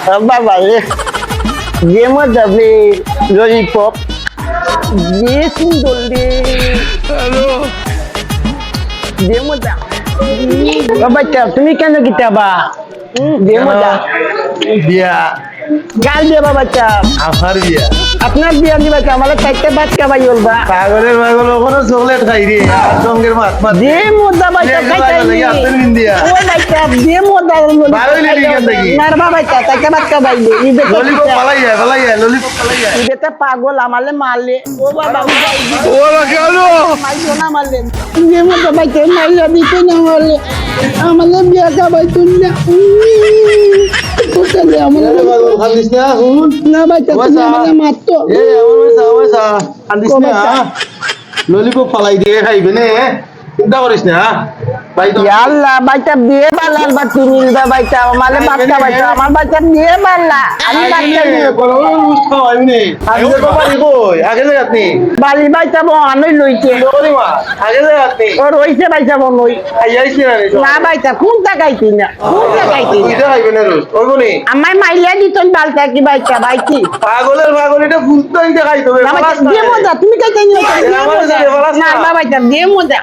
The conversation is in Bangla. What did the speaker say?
বাবা রে যে মজা রে ললিপপ যে সুন্দর রে যে মজা বাচ্চা তুমি কেন কিতাবা যে মজা বিয়া কাল দিয়ে বাচ্চা আমার বিয়া আপনার বিয়া দিবা আমার চারটে বাদ খাবাই বলবা পাগলের পাগল ওখানে চকলেট খাই রে আর সঙ্গের মাছ মাছ যে মজা বাচ্চা খাইতাই আপনার ইন্ডিয়া ও বাচ্চা যে মজা ভালোই লেগে গেল নাকি? মারবা বাচ্চা চারটে বাদ খাবাই ললিপপ পালাইয়া ললিপপ পালাইয়া ইবেতে পাগল আমালে মারলে ও বাবা ওরা কেন মাইলো না মারলে যে মজা বাচ্চা মাইলা দিতে না মারলে আমালে বিয়া খাবাই তুই না কোথায় আমালে পাগল খালিস না হুন না বাচ্চা তুমি আমালে মারতো এ আমার সা কান্দিস না ললিপপ পালাই দিয়ে খাইবে নে চিন্তা করিস না ভাই তো আল্লাহ বাচ্চা বিয়ে বালার বা তুমি বাচ্চা আমালে বাচ্চা বাচ্চা আমার বাচ্চা বিয়ে বালা আমি বাচ্চা নিয়ে আগে তো বাড়ি কই আগে যাই আপনি বালি বাচ্চা বহানই লইছে আগে যাই আপনি ও রইছে বাচ্চা বনই আইয়াইছি না রে না বাচ্চা কোন টাকাইতি না কোন টাকাইতি না এটা খাইবে না রোজ ওই কোনি আমায় মাইলা দিতন বালতা কি বাচ্চা বাইতি পাগলের পাগল এটা ফুলতো এটা খাইতে হবে না বাচ্চা দিয়ে মজা তুমি কাইতে নিও আমাদের সাথে বলাস না না। বাচ্চা দিয়ে মজা